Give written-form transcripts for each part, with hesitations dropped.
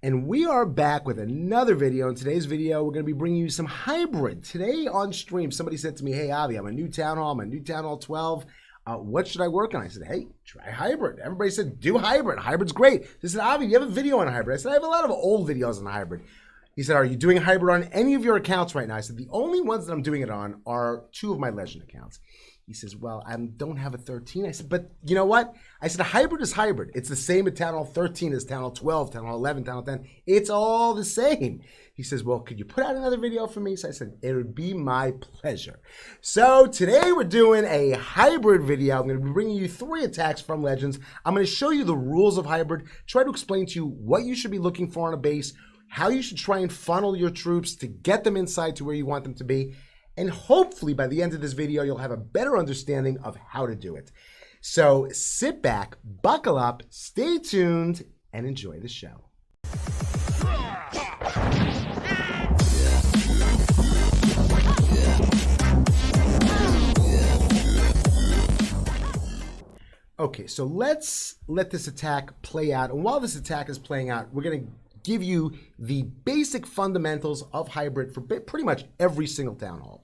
And we are back with another video. In today's video, we're going to be bringing you some hybrid. Today on stream, somebody said to me, hey, Avi, I'm a new Town Hall. I'm a new Town Hall 12. What should I work on? I said, hey, try hybrid. Everybody said, do hybrid. Hybrid's great. They said, Avi, do you have a video on hybrid? I said, I have a lot of old videos on hybrid. He said, are you doing hybrid on any of your accounts right now? I said, the only ones that I'm doing it on are 2 of my Legend accounts. He says, well, I don't have a 13. I said, but you know what? I said, a hybrid is hybrid. It's the same at Town Hall 13 as Town Hall 12, Town Hall 11, Town Hall 10. It's all the same. He says, well, could you put out another video for me? So I said, it would be my pleasure. So today we're doing a hybrid video. I'm going to be bringing you 3 attacks from Legends. I'm going to show you the rules of hybrid, try to explain to you what you should be looking for on a base, how you should try and funnel your troops to get them inside to where you want them to be. And hopefully by the end of this video, you'll have a better understanding of how to do it. So sit back, buckle up, stay tuned, and enjoy the show. Okay, so let's let this attack play out. And while this attack is playing out, we're going to give you the basic fundamentals of hybrid for pretty much every single Town Hall.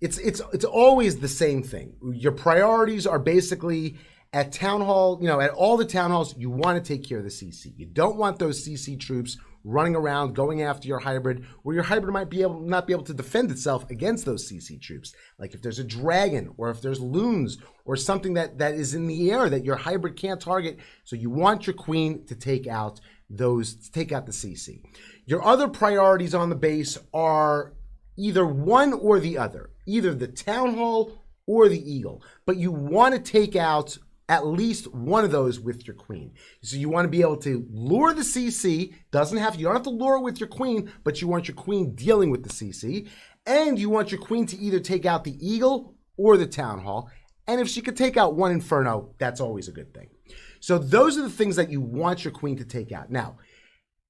It's always the same thing. Your priorities are basically at Town Hall, at all the Town Halls, you want to take care of the CC. You don't want those CC troops running around, going after your hybrid, where your hybrid might not be able to defend itself against those CC troops. Like if there's a dragon, or if there's loons, or something that is in the air that your hybrid can't target. So you want your queen to take out the CC. Your other priorities on the base are either one or the other, either the Town Hall or the Eagle. But you want to take out at least one of those with your queen. So you want to be able to lure the CC. You don't have to lure it with your queen, but you want your queen dealing with the CC. And you want your queen to either take out the Eagle or the Town Hall. And if she could take out one Inferno, that's always a good thing. So those are the things that you want your queen to take out. Now,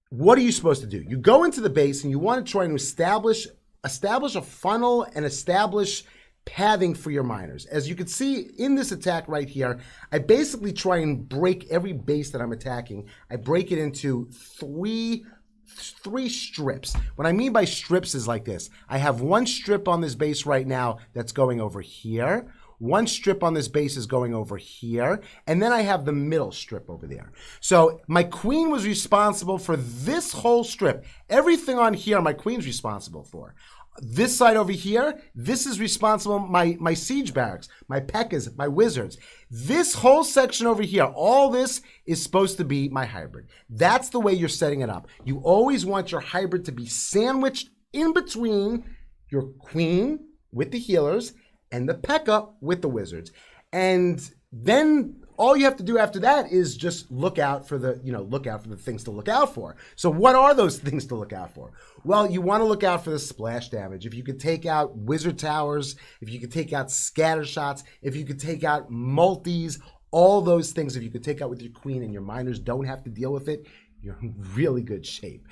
what are you supposed to do? You go into the base and you want to try and establish a funnel and establish pathing for your miners. As you can see in this attack right here, I basically try and break every base that I'm attacking. I break it into three strips. What I mean by strips is like this. I have one strip on this base right now that's going over here. One strip on this base is going over here, and then I have the middle strip over there. So my queen was responsible for this whole strip. Everything on here, my queen's responsible for. This side over here, this is responsible, my siege barracks, my P.E.K.K.A.s, my wizards. This whole section over here, all this is supposed to be my hybrid. That's the way you're setting it up. You always want your hybrid to be sandwiched in between your queen with the healers and the P.E.K.K.A. with the wizards. And then all you have to do after that is just look out for the things to look out for. So what are those things to look out for? Well, you want to look out for the splash damage. If you could take out wizard towers, if you could take out scatter shots, if you could take out multis, all those things, if you could take out with your queen and your miners don't have to deal with it, you're in really good shape.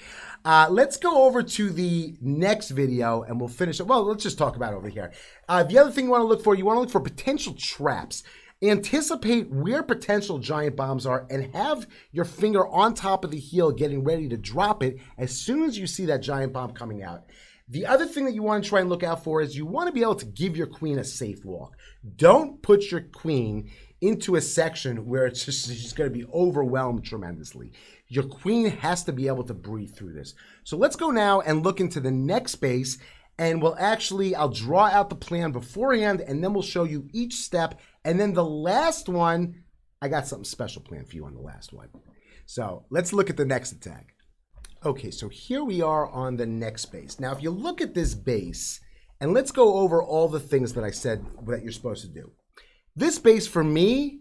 Let's go over to the next video and we'll finish it. Well, let's just talk about it over here. The other thing you want to look for potential traps. Anticipate where potential giant bombs are and have your finger on top of the heel getting ready to drop it as soon as you see that giant bomb coming out. The other thing that you want to try and look out for is you want to be able to give your queen a safe walk. Don't put your queen into a section where she's going to be overwhelmed tremendously. Your queen has to be able to breathe through this. So let's go now and look into the next base, and I'll draw out the plan beforehand, and then we'll show you each step. And then the last one, I got something special planned for you on the last one. So let's look at the next attack. Okay, so here we are on the next base. Now, if you look at this base, and let's go over all the things that I said that you're supposed to do. This base for me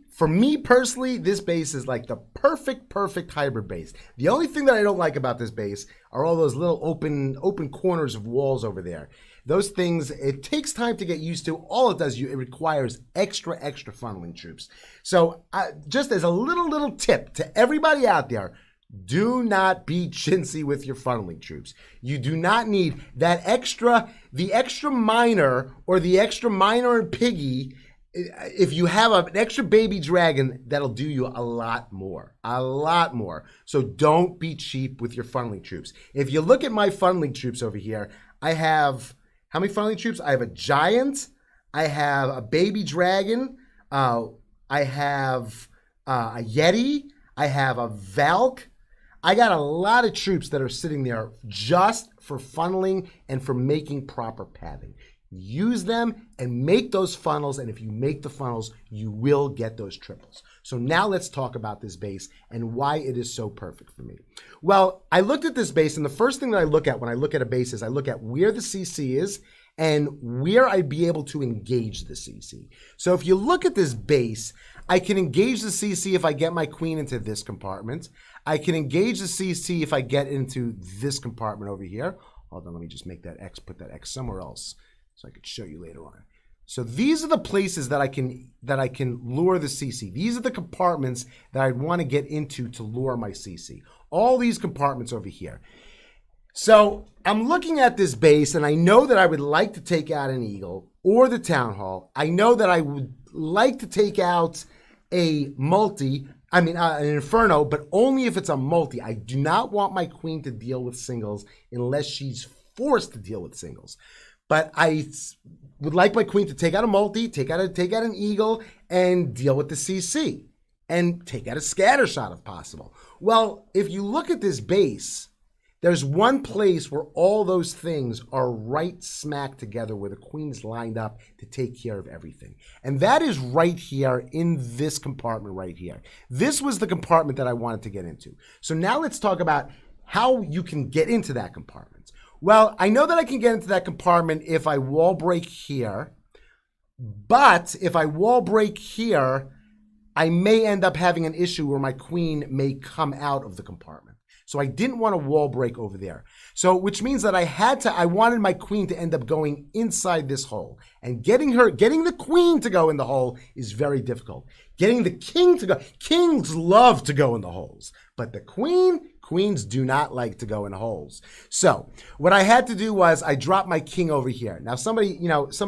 personally, this base is like the perfect hybrid base. The only thing that I don't like about this base are all those little open corners of walls over there. Those things, it takes time to get used to. All it does, it requires extra funneling troops. So just as a little tip to everybody out there, do not be chintzy with your funneling troops. You do not need the extra miner or the extra miner and piggy if you have an extra baby dragon, that'll do you a lot more. A lot more. So don't be cheap with your funneling troops. If you look at my funneling troops over here, I have, how many funneling troops? I have a giant. I have a baby dragon. I have a yeti. I have a valk. I got a lot of troops that are sitting there just for funneling and for making proper pathing. Use them and make those funnels, and if you make the funnels, you will get those triples. So now let's talk about this base and why it is so perfect for me. Well, I looked at this base, and the first thing that I look at when I look at a base is I look at where the CC is and where I'd be able to engage the CC. So if you look at this base, I can engage the CC if I get my queen into this compartment. I can engage the CC if I get into this compartment over here. Hold on, let me just make that X, put that X somewhere else so I could show you later on. So these are the places that I can lure the CC. These are the compartments that I'd want to get into to lure my CC. All these compartments over here. So I'm looking at this base, and I know that I would like to take out an eagle or the town hall. I know that I would like to take out a multi, an inferno, but only if it's a multi. I do not want my queen to deal with singles unless she's forced to deal with singles. But I would like my queen to take out a multi, take out an eagle, and deal with the CC, and take out a scatter shot if possible. Well, if you look at this base, there's one place where all those things are right smack together, where the queen's lined up to take care of everything. And that is right here in this compartment right here. This was the compartment that I wanted to get into. So now let's talk about how you can get into that compartment. Well, I know that I can get into that compartment if I wall break here, but if I wall break here, I may end up having an issue where my queen may come out of the compartment. So I didn't want a wall break over there. So which means that I wanted my queen to end up going inside this hole. And getting the queen to go in the hole is very difficult. Getting the king to go, kings love to go in the holes, but the queens do not like to go in holes. So what I had to do was I dropped my king over here. Now somebody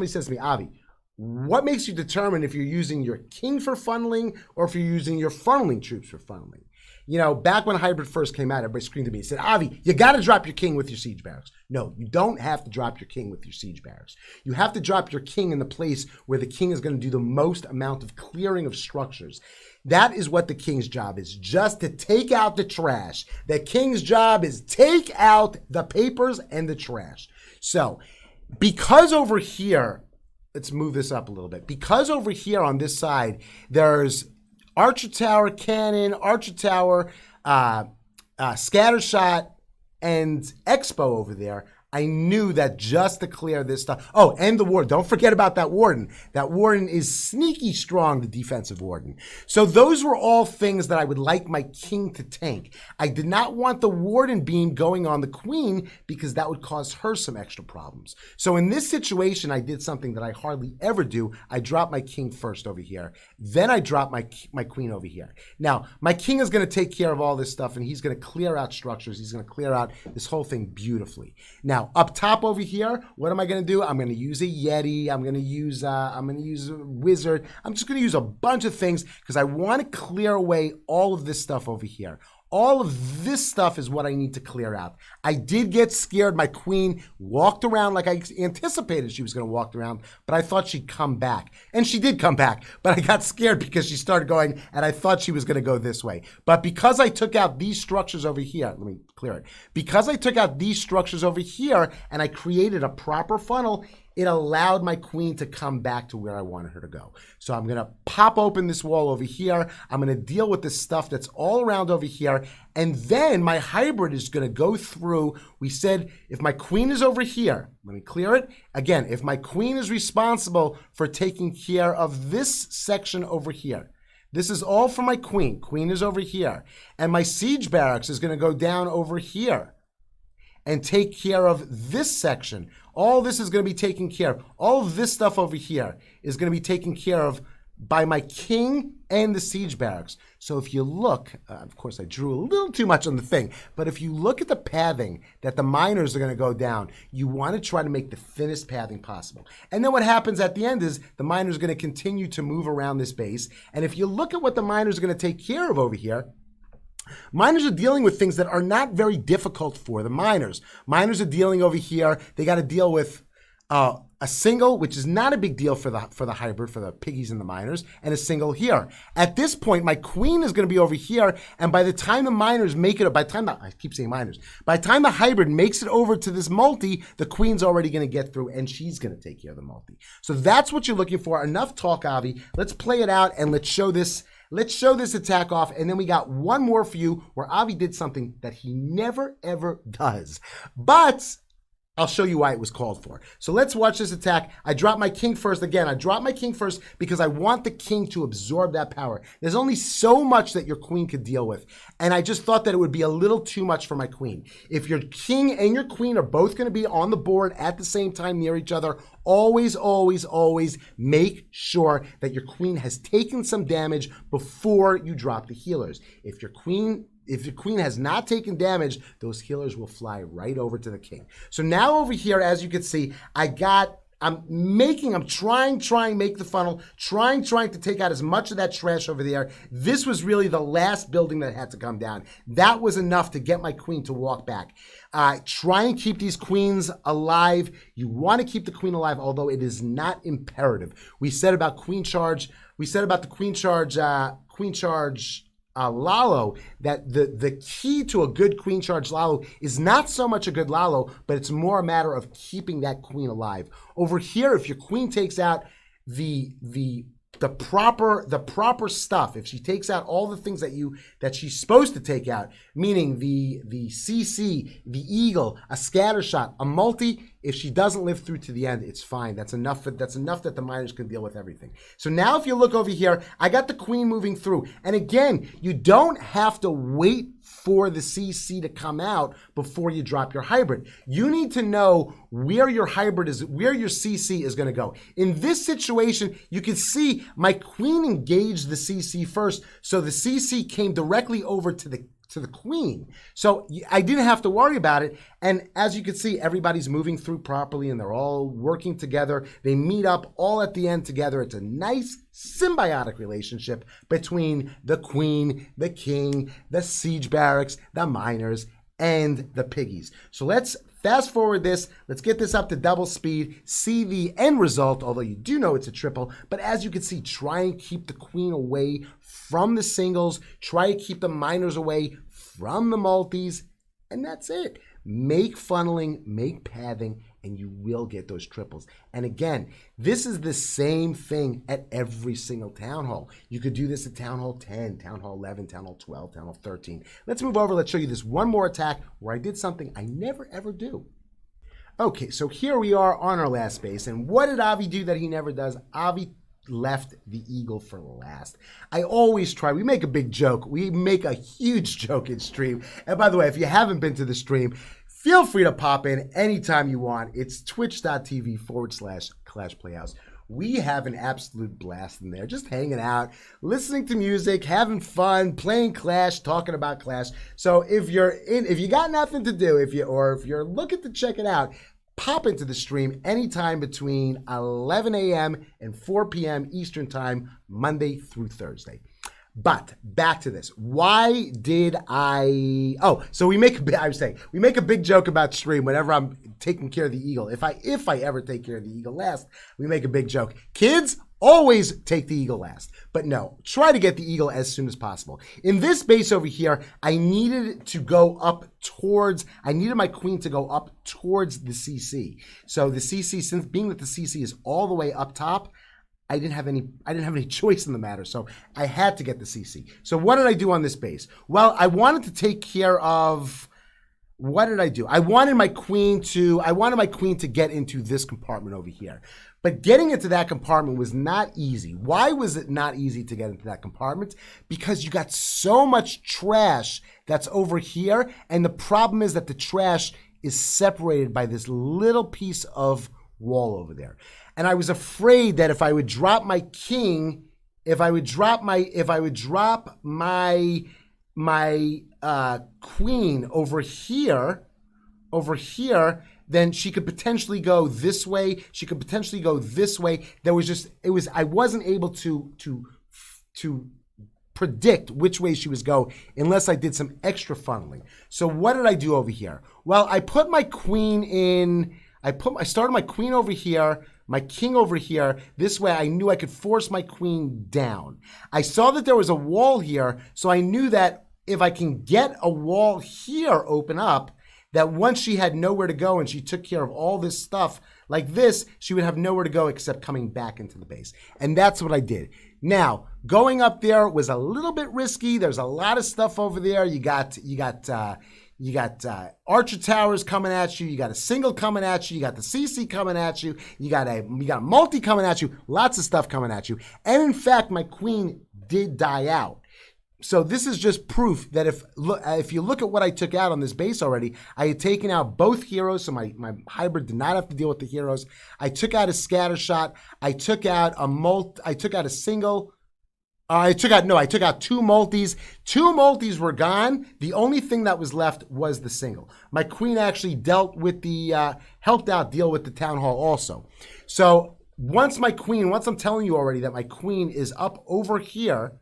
says to me, Avi, what makes you determine if you're using your king for funneling or if you're using your funneling troops for funneling? You know, back when hybrid first came out, everybody screamed at me and said, Avi, you got to drop your king with your siege barracks. No, you don't have to drop your king with your siege barracks. You have to drop your king in the place where the king is going to do the most amount of clearing of structures. That is what the king's job is, just to take out the trash. The king's job is take out the papers and the trash. So, because over here, let's move this up a little bit. Because over here on this side, there's archer tower, cannon, archer tower, scatter shot, and expo over there. I knew that just to clear this stuff. Oh, and the warden. Don't forget about that warden. That warden is sneaky strong, the defensive warden. So those were all things that I would like my king to tank. I did not want the warden beam going on the queen because that would cause her some extra problems. So in this situation, I did something that I hardly ever do. I dropped my king first over here. Then I dropped my queen over here. Now, my king is going to take care of all this stuff, and he's going to clear out structures. He's going to clear out this whole thing beautifully. Now, up top over here, what am I going to do? I'm going to use a Yeti. I'm going to use a Wizard. I'm just going to use a bunch of things because I want to clear away all of this stuff over here. All of this stuff is what I need to clear out. I did get scared. My queen walked around like I anticipated she was going to walk around, but I thought she'd come back. And she did come back, but I got scared because she started going, and I thought she was going to go this way. But because I took out these structures over here, let me clear it. Because I took out these structures over here and I created a proper funnel, it allowed my queen to come back to where I wanted her to go. So I'm going to pop open this wall over here. I'm going to deal with the stuff that's all around over here. And then my hybrid is going to go through. We said if my queen is over here, let me clear it. Again, if my queen is responsible for taking care of this section over here, this is all for my queen. Queen is over here. And my siege barracks is going to go down over here and take care of this section. All this is going to be taken care of. All of this stuff over here is going to be taken care of by my king and the siege barracks. So if you look, of course I drew a little too much on the thing, but if you look at the pathing that the miners are going to go down, you want to try to make the thinnest pathing possible. And then what happens at the end is the miners are going to continue to move around this base. And if you look at what the miners are going to take care of over here, miners are dealing with things that are not very difficult for the miners. Miners are dealing over here, they got to deal with a single, which is not a big deal for the hybrid, for the piggies and the miners, and a single here. At this point, my queen is going to be over here, and by the time the miners make it, by the time I keep saying miners, by the time the hybrid makes it over to this multi, the queen's already going to get through, and she's going to take care of the multi. So that's what you're looking for. Enough talk, Avi. Let's play it out, and let's show this attack off, and then we got one more for you where Avi did something that he never, ever does. But I'll show you why it was called for. So let's watch this attack. I dropped my king first. Again, I dropped my king first because I want the king to absorb that power. There's only so much that your queen could deal with. And I just thought that it would be a little too much for my queen. If your king and your queen are both going to be on the board at the same time near each other, always, always, always make sure that your queen has taken some damage before you drop the healers. If your queen has not taken damage, those healers will fly right over to the king. So now over here, as you can see, I'm trying to make the funnel, trying to take out as much of that trash over there. This was really the last building that had to come down. That was enough to get my queen to walk back. Try and keep these queens alive. You want to keep the queen alive, although it is not imperative. We said about queen charge. We said about the queen charge Lalo, that the key to a good queen charge Lalo is not so much a good Lalo, but it's more a matter of keeping that queen alive. Over here, if your queen takes out the proper stuff, if she takes out all the things that she's supposed to take out, meaning the CC, the eagle, a scatter shot, a multi, if she doesn't live through to the end, it's fine. That's enough that the miners can deal with everything. So now if you look over here, I got the queen moving through. And again, you don't have to wait for the CC to come out before you drop your hybrid. You need to know where your hybrid is, where your CC is going to go. In this situation, you can see my queen engaged the CC first, so the CC came directly over to the queen. So I didn't have to worry about it. And as you can see, everybody's moving through properly and they're all working together. They meet up all at the end together. It's a nice symbiotic relationship between the queen, the king, the siege barracks, the miners, and the piggies. So let's fast forward this. Let's get this up to double speed, see the end result, although you do know it's a triple. But as you can see, try and keep the queen away from the singles. Try to keep the miners away from the multis. And that's it. Make funneling, make pathing, and you will get those triples. And again, this is the same thing at every single town hall. You could do this at town hall 10, town hall 11, town hall 12, town hall 13. Let's move over. Let's show you this one more attack where I did something I never ever do. Okay, so here we are on our last base. And what did Avi do that he never does? Avi left the eagle for last. I always try. We make a big joke. We make a huge joke in stream. And by the way, if you haven't been to the stream, feel free to pop in anytime you want. It's twitch.tv/Clash Playhouse. We have an absolute blast in there, just hanging out, listening to music, having fun, playing Clash, talking about Clash. So if you got nothing to do, if you're looking to check it out, pop into the stream anytime between 11 a.m. and 4 p.m. Eastern Time, Monday through Thursday. But back to this. Why did so we make a big joke about stream whenever I'm taking care of the eagle. If I ever take care of the eagle last, we make a big joke. Kids, always take the eagle last. But no, try to get the eagle as soon as possible. In this base over here, I needed my queen to go up towards the CC. So the CC, since being that the CC is all the way up top, I didn't have any choice in the matter, so I had to get the CC. So what did I do on this base? Well, I wanted to take care of, what did I do? I wanted my queen to get into this compartment over here. But getting into that compartment was not easy. Why was it not easy to get into that compartment? Because you got so much trash that's over here, and the problem is that the trash is separated by this little piece of wall over there. And I was afraid that if I would drop my king if I would drop my queen over here, then she could potentially go this way. She could potentially go this way. I wasn't able to predict which way she was go unless I did some extra funneling. So what did I do over here? Well, I put my queen in, I started my queen over here, my king over here. This way I knew I could force my queen down. I saw that there was a wall here, so I knew that if I can get a wall here open up, that once she had nowhere to go and she took care of all this stuff like this, she would have nowhere to go except coming back into the base. And that's what I did. Now, going up there was a little bit risky. There's a lot of stuff over there. You got archer towers coming at you. You got a single coming at you. You got the CC coming at you. You got a multi coming at you. Lots of stuff coming at you. And in fact, my queen did die out. So this is just proof that if you look at what I took out on this base already, I had taken out both heroes, so my hybrid did not have to deal with the heroes. I took out a scatter shot. I took out I took out two multis. Two multis were gone. The only thing that was left was the single. My queen actually helped out deal with the town hall also. So once I'm telling you already that my queen is up over here,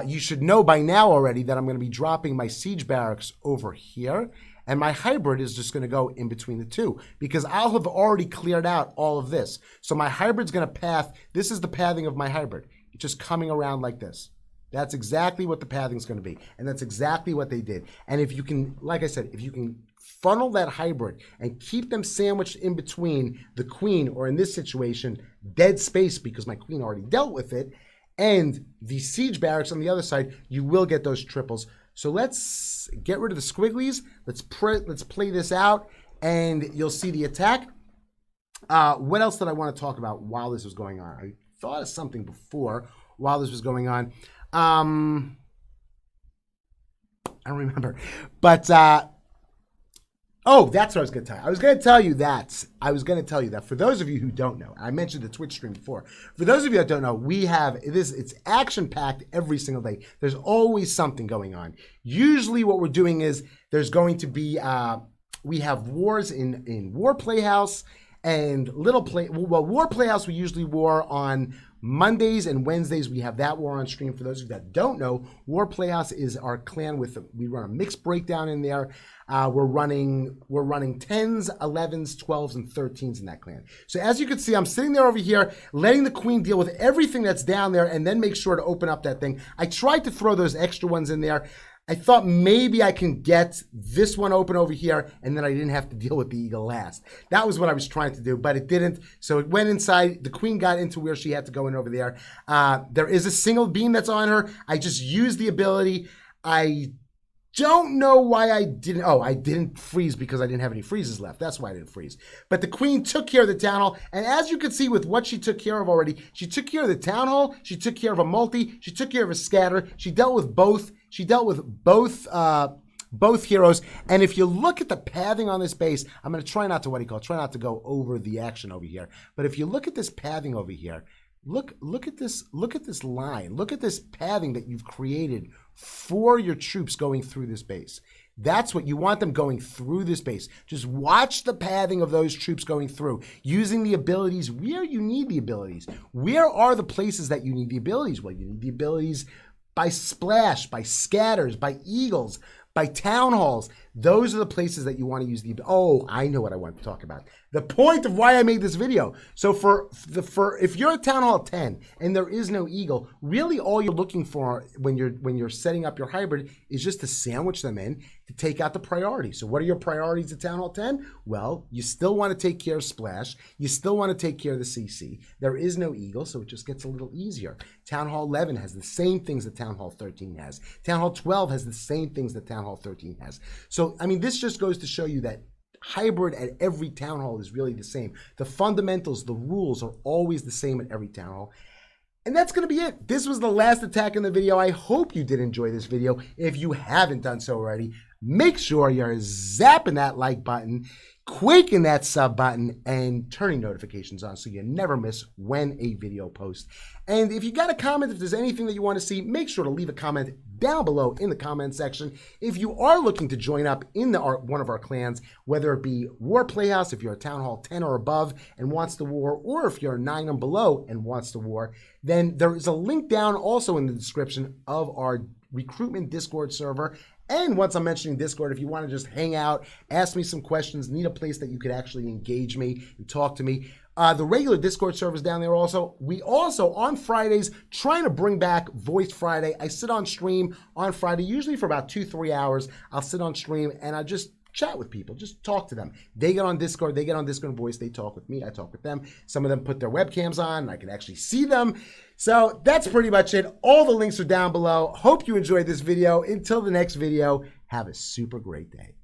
you should know by now already that I'm going to be dropping my siege barracks over here, and my hybrid is just going to go in between the two because I'll have already cleared out all of this. So my hybrid's going to path. This is the pathing of my hybrid. It's just coming around like this. That's exactly what the pathing is going to be, and that's exactly what they did. And if you can, like I said, if you can funnel that hybrid and keep them sandwiched in between the queen, or in this situation, dead space because my queen already dealt with it, and the siege barracks on the other side, you will get those triples. So let's get rid of the squigglies. Let's play this out, and you'll see the attack. What else did I want to talk about while this was going on? I thought of something before while this was going on. I don't remember. But oh, that's what I was going to tell you. I was going to tell you that for those of you who don't know, I mentioned the Twitch stream before. For those of you that don't know, we have this. It's action-packed every single day. There's always something going on. Usually what we're doing is there's going to be, we have wars in War Playhouse and War Playhouse we usually war on Mondays and Wednesdays. We have that war on stream. For those of you that don't know, War Playhouse is our clan we run a mixed breakdown in there. We're running 10s, 11s, 12s, and 13s in that clan. So as you can see, I'm sitting there over here, letting the queen deal with everything that's down there and then make sure to open up that thing. I tried to throw those extra ones in there. I thought maybe I can get this one open over here, and then I didn't have to deal with the eagle last. That was what I was trying to do, but it didn't. So it went inside. The queen got into where she had to go in over there. There is a single beam that's on her. I just used the ability. I don't know why I didn't. Oh, I didn't freeze because I didn't have any freezes left. That's why I didn't freeze. But the queen took care of the town hall. And as you can see with what she took care of already, she took care of the town hall. She took care of a multi. She took care of a scatter. She dealt with both. She dealt with both heroes. And if you look at the pathing on this base, I'm going to try not to try not to go over the action over here. But if you look at this pathing over here, look at this line. Look at this pathing that you've created for your troops going through this base. That's what you want them going through this base. Just watch the pathing of those troops going through, using the abilities where you need the abilities. Where are the places that you need the abilities? Well, you need the abilities by splash, by scatters, by eagles, by town halls. Those are the places that you want to use the. Oh, I know what I want to talk about. The point of why I made this video. So if you're at Town Hall 10 and there is no eagle, really all you're looking for when you're setting up your hybrid is just to sandwich them in to take out the priority. So what are your priorities at Town Hall 10? Well, you still want to take care of splash. You still want to take care of the CC. There is no eagle, so it just gets a little easier. Town Hall 11 has the same things that Town Hall 13 has. Town Hall 12 has the same things that Town Hall 13 has. So, I mean, this just goes to show you that hybrid at every town hall is really the same. The fundamentals, the rules are always the same at every town hall. And that's going to be it. This was the last attack in the video. I hope you did enjoy this video. If you haven't done so already, make sure you're zapping that like button. quaking that sub button and turning notifications on so you never miss when a video posts. And if you got a comment, if there's anything that you want to see, make sure to leave a comment down below in the comment section. If you are looking to join up in one of our clans, whether it be War Playhouse, if you're a Town Hall 10 or above and wants to war, or if you're a 9 and below and wants to war, then there is a link down also in the description of our Recruitment Discord server. And once I'm mentioning Discord, if you want to just hang out, ask me some questions, need a place that you could actually engage me and talk to me, the regular Discord server's down there also. We also, on Fridays, trying to bring back Voice Friday. I sit on stream on Friday, usually for about 2-3 hours. I'll sit on stream and I just chat with people, just talk to them. They get on Discord Voice, they talk with me, I talk with them. Some of them put their webcams on, and I can actually see them. So that's pretty much it. All the links are down below. Hope you enjoyed this video. Until the next video, have a super great day.